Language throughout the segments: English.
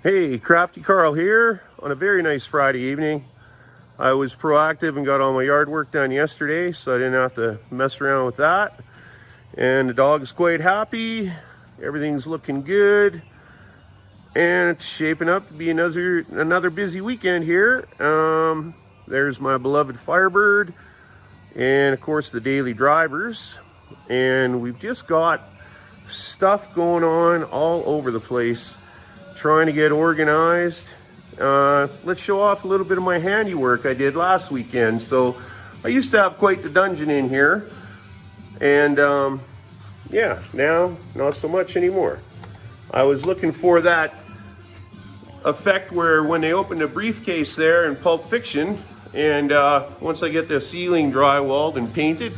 Hey, Crafty Carl here on a very nice Friday evening. I was proactive and got all my yard work done yesterday, so I didn't have to mess around with that. And the dog is quite happy. Everything's looking good. And it's shaping up to be another busy weekend here. There's my beloved Firebird and, of course, the daily drivers. And we've just got stuff going on all over the place, trying to get organized. Let's show off a little bit of my handiwork I did last weekend. So I used to have quite the dungeon in here, and yeah, now not so much anymore. I was looking for that effect where when they open the briefcase there in Pulp Fiction, and once I get the ceiling drywalled and painted,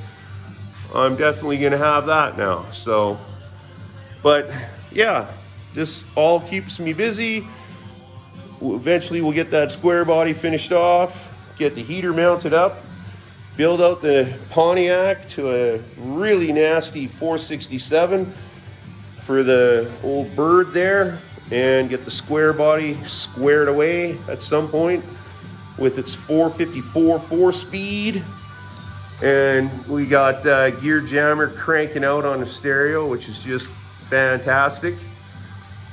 I'm definitely gonna have that now. So, but yeah, this all keeps me busy. Eventually we'll get that square body finished off, get the heater mounted up, build out the Pontiac to a really nasty 467 for the old bird there, and get the square body squared away at some point with its 454 4-speed. And we got Gear Jammer cranking out on the stereo, which is just fantastic.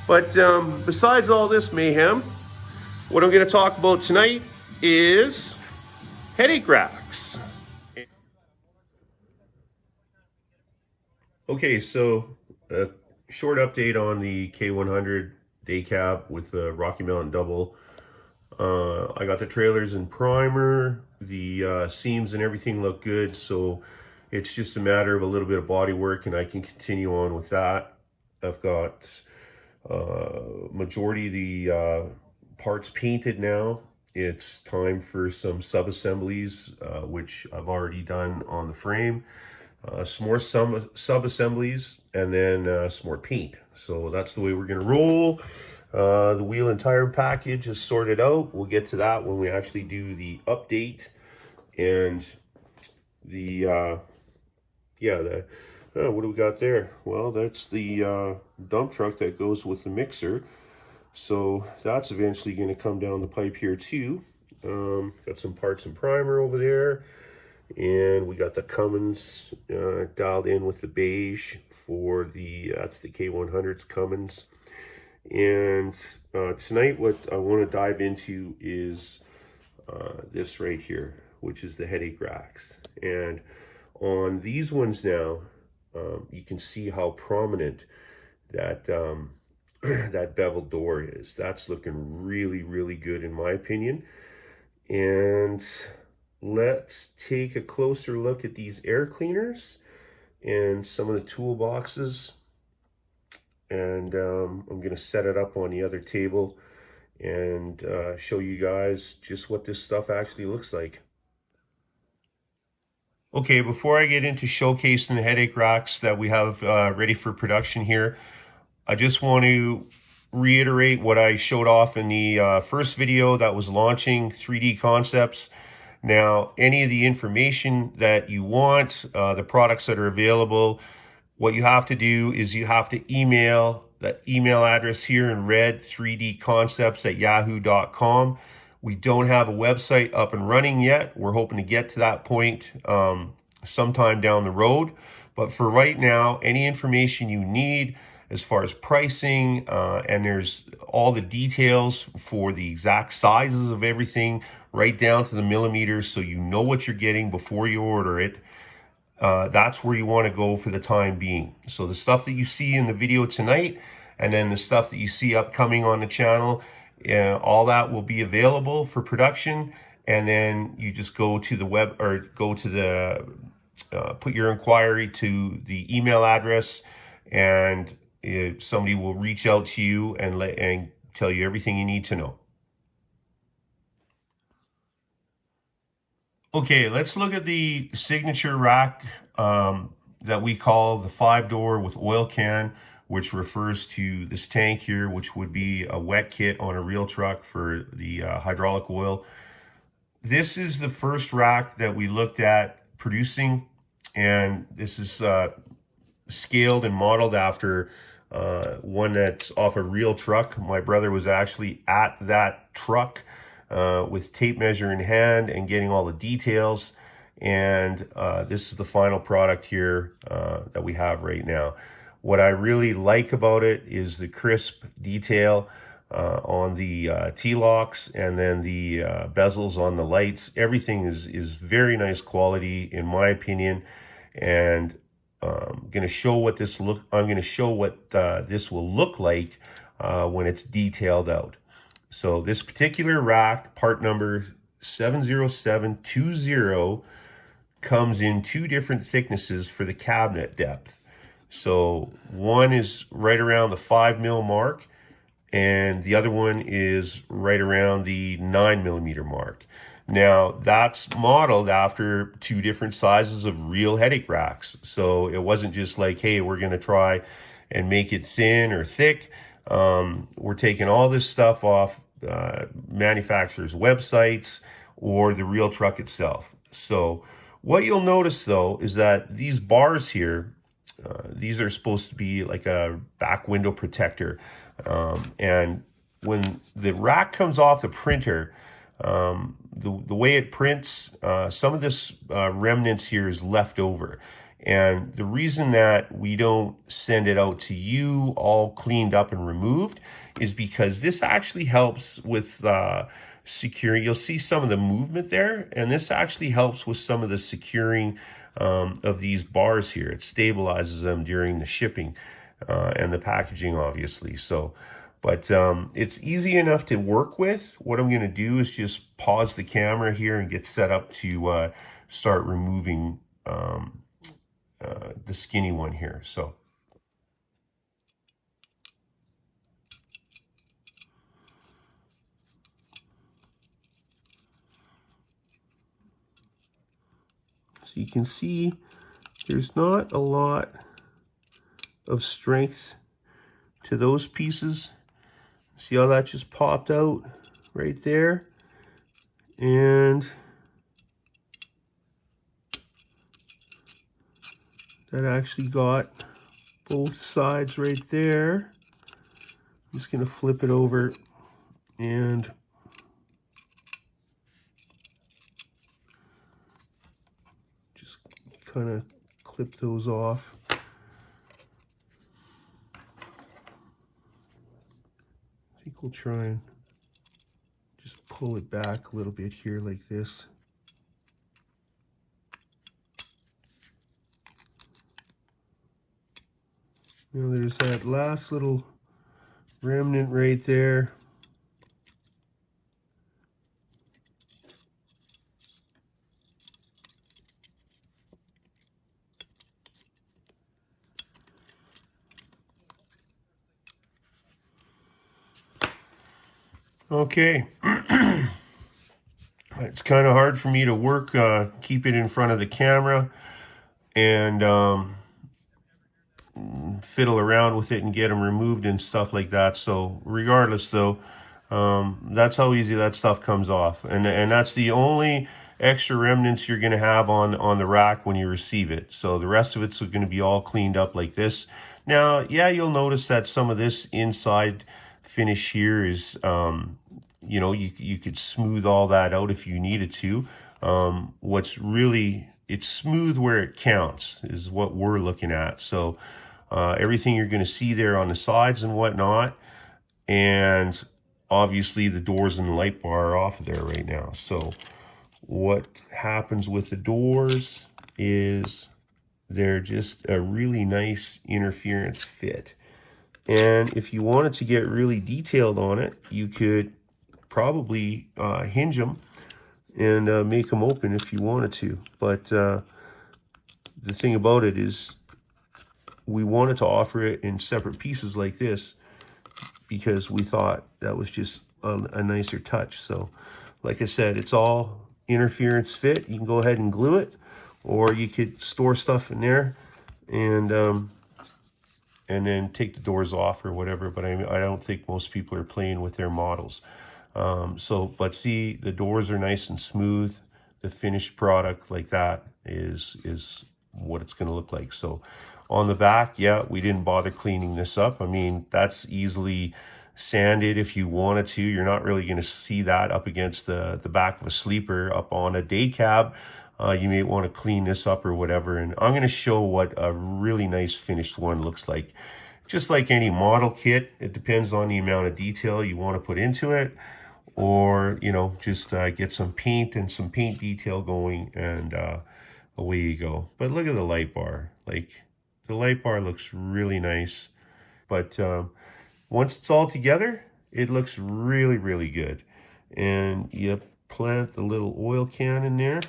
But besides all this mayhem, what I'm going to talk about tonight is headache racks. Okay, so a short update on the K100 day cab with the Rocky Mountain double. I got the trailers and primer, the seams and everything look good, so it's just a matter of a little bit of body work and I can continue on with that. I've got majority of the parts painted now. It's time for some sub-assemblies, which I've already done on the frame. Some more sub-assemblies, and then some more paint. So that's the way we're gonna roll. The wheel and tire package is sorted out. We'll get to that when we actually do the update. And the what do we got there? Well, that's the dump truck that goes with the mixer. So that's eventually going to come down the pipe here too. Got some parts and primer over there. And we got the Cummins dialed in with the beige for that's the K100's Cummins. And tonight what I want to dive into is this right here, which is the headache racks. And on these ones now, you can see how prominent that that bevel door is. That's looking really, really good in my opinion. And let's take a closer look at these air cleaners and some of the toolboxes. And I'm going to set it up on the other table and show you guys just what this stuff actually looks like. Okay, before I get into showcasing the headache racks that we have ready for production here, I just want to reiterate what I showed off in the first video that was launching 3D Concepts. Now, any of the information that you want, the products that are available, what you have to do is you have to email that email address here in red, 3dconcepts@yahoo.com. We don't have a website up and running yet. We're hoping to get to that point sometime down the road. But for right now, any information you need as far as pricing, and there's all the details for the exact sizes of everything, right down to the millimeters, so you know what you're getting before you order it. That's where you want to go for the time being. So the stuff that you see in the video tonight, and then the stuff that you see upcoming on the channel, all that will be available for production. And then you just go to the web, or go to the put your inquiry to the email address, and somebody will reach out to you and tell you everything you need to know. Okay, let's look at the signature rack that we call the 5-door with oil can, which refers to this tank here, which would be a wet kit on a real truck for the hydraulic oil. This is the first rack that we looked at producing, and this is scaled and modeled after one that's off a real truck. My brother was actually at that truck with tape measure in hand and getting all the details. And this is the final product here that we have right now. What I really like about it is the crisp detail on the T-locks, and then the bezels on the lights. Everything is very nice quality in my opinion, and I'm going to show what this will look like when it's detailed out. So this particular rack, part number 70720, comes in two different thicknesses for the cabinet depth. So one is right around the 5mm mark, and the other one is right around the 9mm mark. Now that's modeled after two different sizes of real headache racks. So it wasn't just like, hey, we're going to try and make it thin or thick. We're taking all this stuff off manufacturers' websites or the real truck itself. So what you'll notice though is that these bars here, these are supposed to be like a back window protector. And when the rack comes off the printer, the way it prints, some of this remnants here is left over. And the reason that we don't send it out to you all cleaned up and removed is because this actually helps with securing. You'll see some of the movement there, and this actually helps with some of the securing of these bars here. It stabilizes them during the shipping and the packaging, obviously. So, but it's easy enough to work with. What I'm going to do is just pause the camera here and get set up to start removing the skinny one here. So you can see there's not a lot of strength to those pieces. See how that just popped out right there? And that actually got both sides right there. I'm just going to flip it over and just kind of clip those off. I think we'll try and just pull it back a little bit here like this. You know, there's that last little remnant right there. Okay. It's kind of hard for me to work, keep it in front of the camera and fiddle around with it and get them removed and stuff like that. So regardless though, that's how easy that stuff comes off. And that's the only extra remnants you're going to have on the rack when you receive it. So the rest of it's going to be all cleaned up like this. Now, yeah, you'll notice that some of this inside finish here is, you know, you could smooth all that out if you needed to. What's really, it's smooth where it counts is what we're looking at. So everything you're going to see there on the sides and whatnot, and obviously the doors and the light bar are off of there right now. So what happens with the doors is they're just a really nice interference fit. And if you wanted to get really detailed on it, you could probably hinge them and make them open if you wanted to. But the thing about it is we wanted to offer it in separate pieces like this because we thought that was just a nicer touch. So like I said, it's all interference fit. You can go ahead and glue it, or you could store stuff in there and then take the doors off or whatever. But I don't think most people are playing with their models. But see, the doors are nice and smooth. The finished product like that is what it's going to look like. So on the back, yeah, we didn't bother cleaning this up. I mean, that's easily sanded if you wanted to. You're not really going to see that up against the back of a sleeper up on a day cab. You may want to clean this up or whatever. And I'm going to show what a really nice finished one looks like. Just like any model kit, it depends on the amount of detail you want to put into it. Or, you know, just get some paint and some paint detail going, and away you go. But look at the light bar. Like, the light bar looks really nice. But once it's all together, it looks really, really good. And you plant the little oil can in there.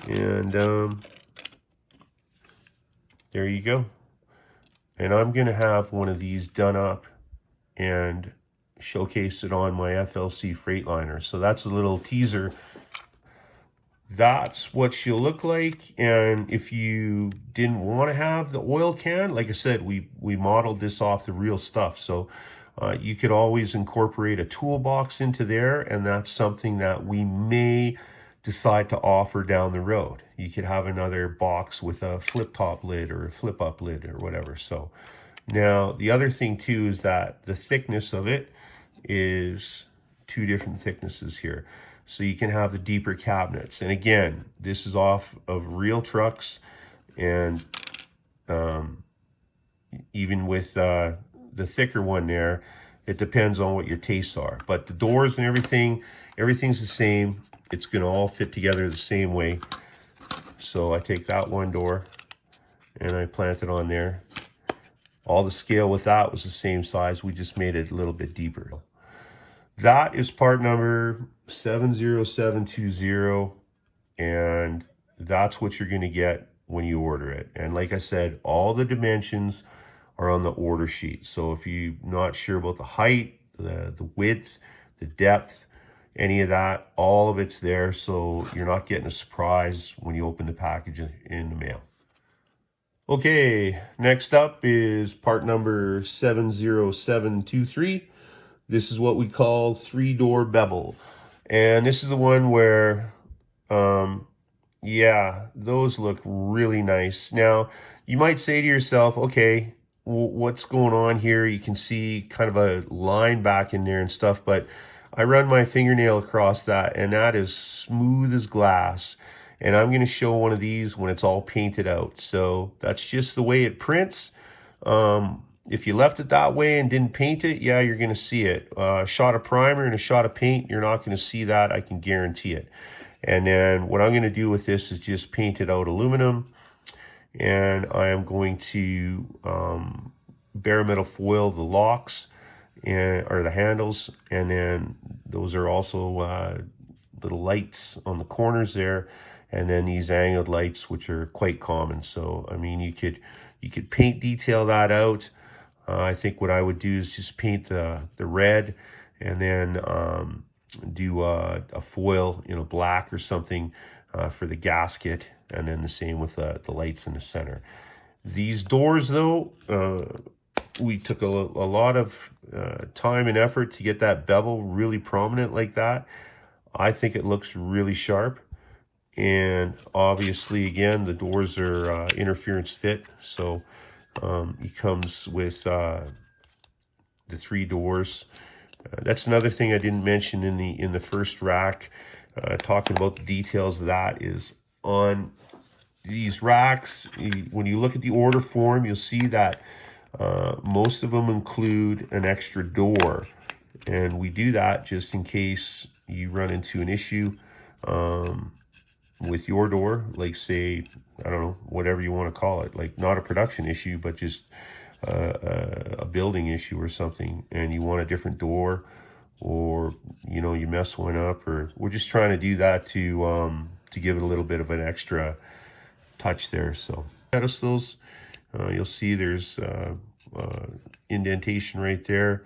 And there you go. And I'm going to have one of these done up and showcase it on my FLC Freightliner. So that's a little teaser. That's what she'll look like. And if you didn't want to have the oil can, like I said, we modeled this off the real stuff. So you could always incorporate a toolbox into there, and that's something that we may decide to offer down the road. You could have another box with a flip top lid or a flip up lid or whatever. So now the other thing too is that the thickness of it is 2 different thicknesses here. So you can have the deeper cabinets. And again, this is off of real trucks, and even with the thicker one there, it depends on what your tastes are. But the doors and everything's the same. It's gonna all fit together the same way. So I take that one door and I plant it on there. All the scale with that was the same size. We just made it a little bit deeper. That is part number 70720, and that's what you're gonna get when you order it. And like I said, all the dimensions are on the order sheet. So if you're not sure about the height, the width, the depth, any of that, all of it's there. So you're not getting a surprise when you open the package in the mail. Okay, next up is part number 70723. This is what we call 3-door bevel. And this is the one where, yeah, those look really nice. Now, you might say to yourself, okay, what's going on here? You can see kind of a line back in there and stuff, but I run my fingernail across that, and that is smooth as glass. And I'm going to show one of these when it's all painted out. So that's just the way it prints. If you left it that way and didn't paint it, yeah, you're going to see it. A shot of primer and a shot of paint, you're not going to see that. I can guarantee it. And then what I'm going to do with this is just paint it out aluminum. And I am going to bare metal foil the locks or the handles, and then those are also little lights on the corners there, and then these angled lights, which are quite common. So I mean, you could paint detail that out. I think what I would do is just paint the red, and then do a foil, you know, black or something for the gasket, and then the same with the lights in the center. These doors, though, we took a lot of time and effort to get that bevel really prominent like that. I think it looks really sharp. And obviously, again, the doors are interference fit. So it comes with the 3 doors. That's another thing I didn't mention in the first rack. Talking about the details of that is on these racks. When you look at the order form, you'll see that most of them include an extra door, and we do that just in case you run into an issue with your door, like say, I don't know, whatever you want to call it, like not a production issue, but just a building issue or something, and you want a different door, or you know, you mess one up, or we're just trying to do that to give it a little bit of an extra touch there. So pedestals, you'll see there's indentation right there,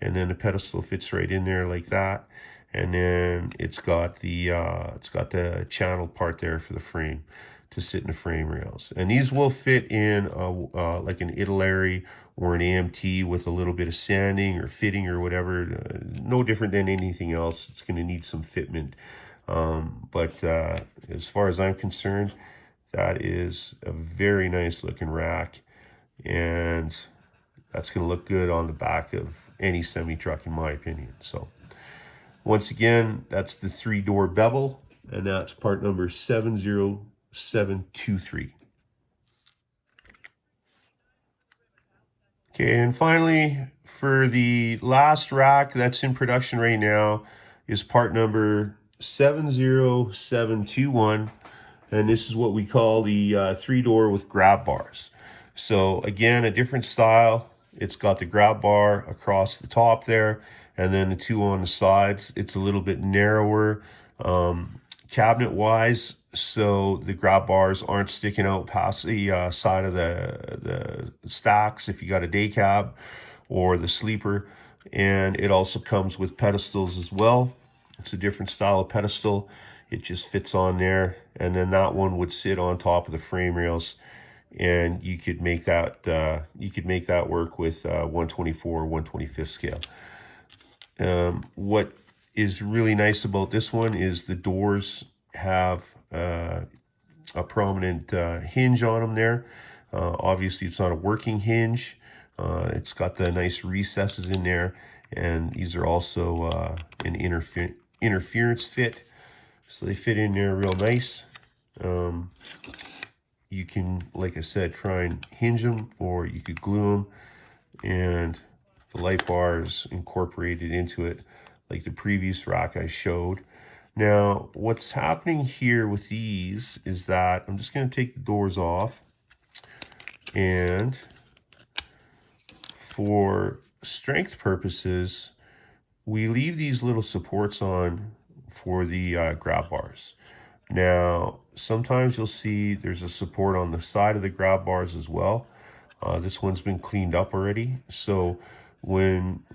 and then the pedestal fits right in there like that, and then it's got the channel part there for the frame to sit in the frame rails. And these will fit in like an Italeri or an AMT with a little bit of sanding or fitting or whatever. No different than anything else. It's going to need some fitment. But as far as I'm concerned, That is a very nice looking rack, and that's going to look good on the back of any semi-truck in my opinion. So once again, that's the 3-door bevel, and that's part number 70723. Okay, and finally, for the last rack that's in production right now is part number 70721, and this is what we call the 3-door with grab bars. So again, a different style. It's got the grab bar across the top there, and then the 2 on the sides. It's a little bit narrower cabinet wise, so the grab bars aren't sticking out past the side of the stacks if you got a day cab or the sleeper. And it also comes with pedestals as well. It's a different style of pedestal. It just fits on there, and then that one would sit on top of the frame rails, and you could make that work with 124 or 125th scale. What is really nice about this one is the doors have a prominent hinge on them there. Obviously, it's not a working hinge. It's got the nice recesses in there, and these are also an interference fit, so they fit in there real nice. You can, like I said, try and hinge them, or you could glue them, and the light bar is incorporated into it like the previous rack I showed. Now, what's happening here with these is that I'm just going to take the doors off, and for strength purposes, we leave these little supports on for the grab bars. Now, sometimes you'll see there's a support on the side of the grab bars as well. This one's been cleaned up already, so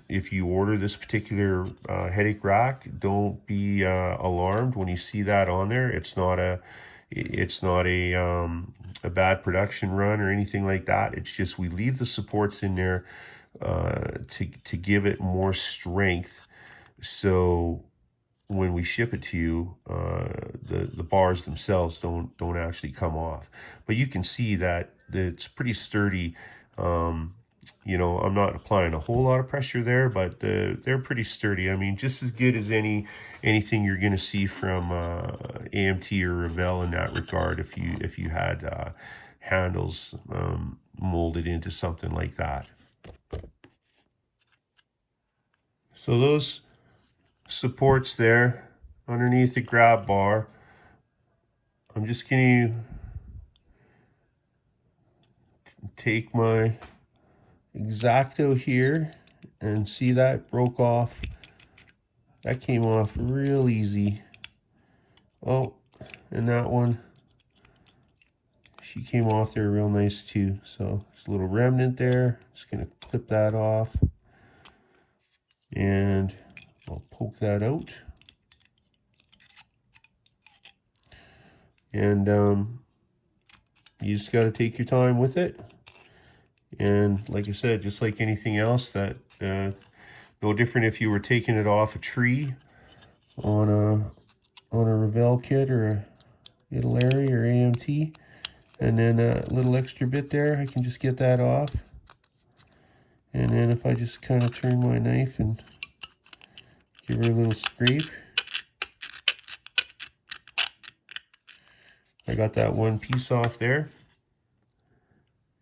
if you order this particular headache rack, don't be alarmed when you see that on there. It's not a bad production run or anything like that. It's just we leave the supports in there to give it more strength, so when we ship it to you, the bars themselves don't actually come off. But you can see that it's pretty sturdy. You know, I'm not applying a whole lot of pressure there, but they're pretty sturdy. I mean, just as good as anything you're going to see from AMT or Revell in that regard. If you had handles molded into something like that. So those supports there underneath the grab bar, I'm just going to take my X-Acto here, and see that broke off. That came off real easy. Oh, and that one, she came off there real nice too. So there's a little remnant there. Just gonna clip that off, and I'll poke that out. And you just got to take your time with it. And like I said, just like anything else, that no different if you were taking it off a tree on a Revell kit or a Italeri or AMT, and then a little extra bit there, I can just get that off. And then if I just kind of turn my knife and give her a little scrape, I got that one piece off there.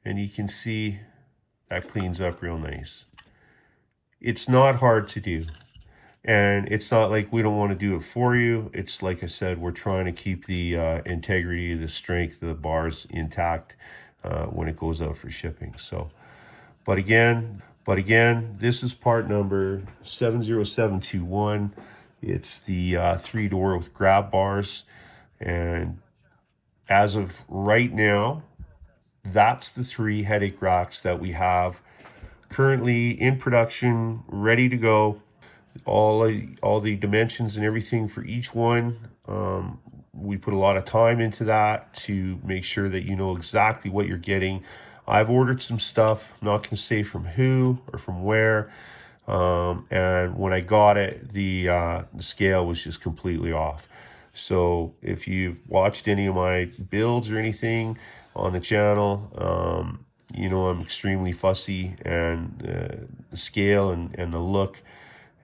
And you can see that cleans up real nice. It's not hard to do. And it's not like we don't want to do it for you. It's like I said, we're trying to keep the integrity, the strength of the bars intact when it goes out for shipping. So, but again, this is part number 70721. It's the 3-door with grab bars. And as of right now, that's the 3 headache racks that we have currently in production, ready to go. All the dimensions and everything for each one. We put a lot of time into that to make sure that you know exactly what you're getting. I've ordered some stuff. I'm not going to say from who or from where. And when I got it, the scale was just completely off. So if you've watched any of my builds or anything on the channel, you know I'm extremely fussy, and the scale and the look,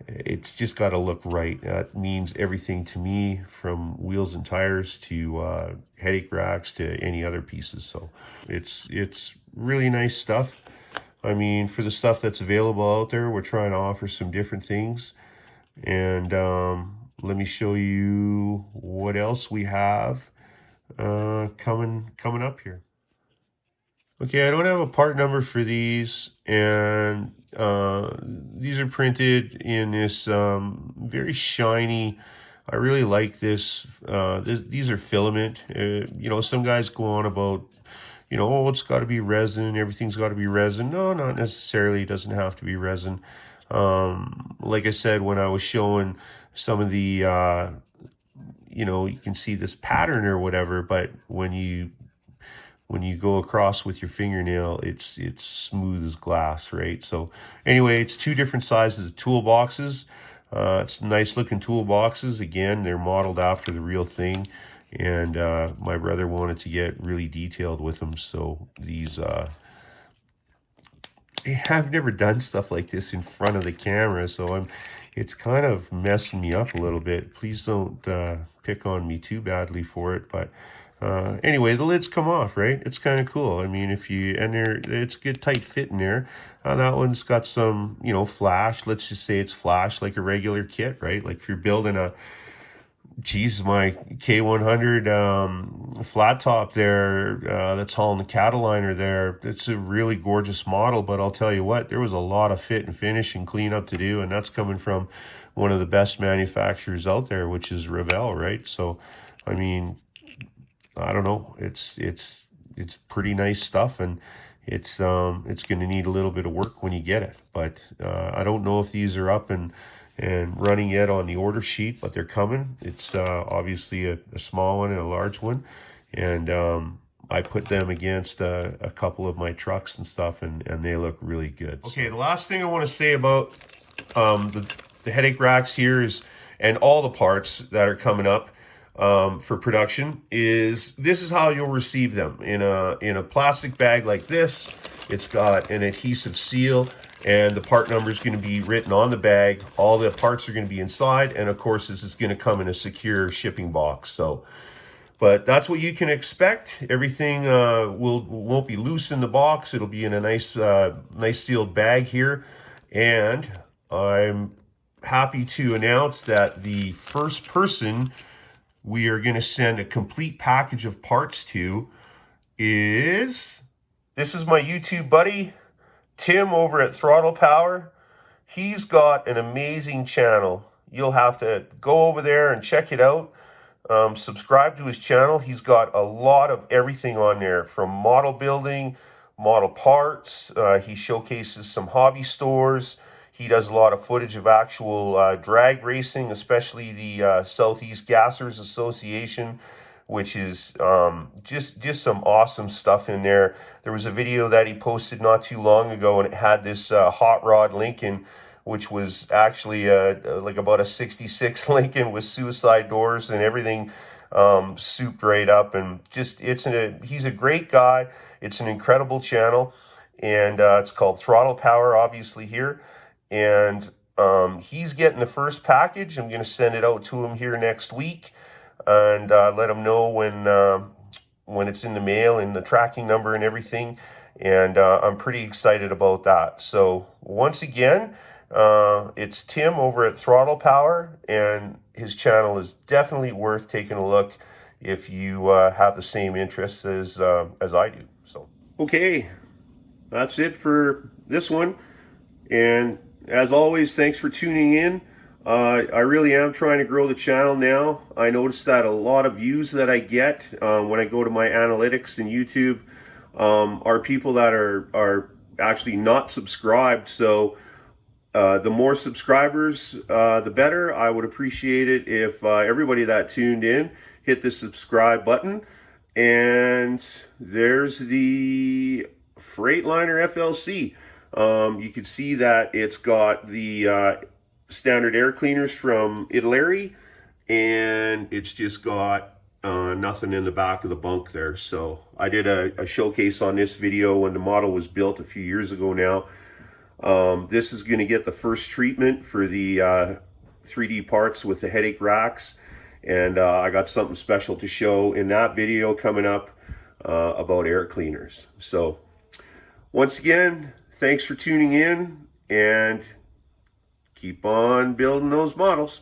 it's just got to look right. That means everything to me, from wheels and tires to headache racks to any other pieces. So it's really nice stuff. I mean, for the stuff that's available out there, we're trying to offer some different things. And let me show you what else we have coming up here. Okay, I don't have a part number for these, and these are printed in this very shiny. I really like this. These are filament. You know, some guys go on about, you know, oh, it's got to be resin. Everything's got to be resin. No, not necessarily. It doesn't have to be resin. Like I said, when I was showing some of the, you know, you can see this pattern or whatever, but when you go across with your fingernail, it's smooth as glass, right? So anyway, it's two different sizes of toolboxes. It's nice looking toolboxes. Again, they're modeled after the real thing. And my brother wanted to get really detailed with them. So these, I've never done stuff like this in front of the camera. So it's kind of messing me up a little bit. Please don't pick on me too badly for it. But anyway, the lids come off, right? It's kind of cool. I mean, it's a good tight fit in there. That one's got some, you know, flash. Let's just say it's flash like a regular kit, right? Like if you're building my K100 flat top there, that's hauling the Freightliner there. It's a really gorgeous model, but I'll tell you what, there was a lot of fit and finish and cleanup to do, and that's coming from one of the best manufacturers out there, which is Bevel, right? So, I mean, I don't know. It's pretty nice stuff, and it's going to need a little bit of work when you get it. But I don't know if these are up and running yet on the order sheet, but they're coming. It's obviously a small one and a large one, and I put them against a couple of my trucks and stuff, and they look really good. Okay, the last thing I want to say about the headache racks here is, and all the parts that are coming up for production, is this is how you'll receive them in a plastic bag like this. It's got an adhesive seal, and the part number is going to be written on the bag. All the parts are going to be inside, and of course this is going to come in a secure shipping box. So, but that's what you can expect. Everything won't be loose in the box. It'll be in a nice sealed bag here, and I'm happy to announce that the first person we are going to send a complete package of parts to is, this is my YouTube buddy, Tim over at Throttle Power. He's got an amazing channel. You'll have to go over there and check it out. Subscribe to his channel. He's got a lot of everything on there, from model building, model parts. He showcases some hobby stores. He does a lot of footage of actual drag racing, especially the Southeast Gassers Association, which is just some awesome stuff in there. There was a video that he posted not too long ago, and it had this hot rod Lincoln, which was actually like about a 66 Lincoln with suicide doors and everything souped right up. And just, he's a great guy. It's an incredible channel, and it's called Throttle Power, obviously, here. And he's getting the first package. I'm going to send it out to him here next week, and let him know when it's in the mail and the tracking number and everything. And I'm pretty excited about that. So once again, it's Tim over at Throttle Power, and his channel is definitely worth taking a look if you have the same interests as I do. So, okay, that's it for this one. And as always, thanks for tuning in. I really am trying to grow the channel now. I noticed that a lot of views that I get when I go to my analytics in YouTube are people that are actually not subscribed. So the more subscribers, the better. I would appreciate it if everybody that tuned in hit the subscribe button. And there's the Freightliner FLC. You can see that it's got the standard air cleaners from Italy, and it's just got nothing in the back of the bunk there. So I did a showcase on this video when the model was built a few years ago now. This is going to get the first treatment for the 3D parts with the headache racks, and I got something special to show in that video coming up about air cleaners. So once again, thanks for tuning in, and keep on building those models.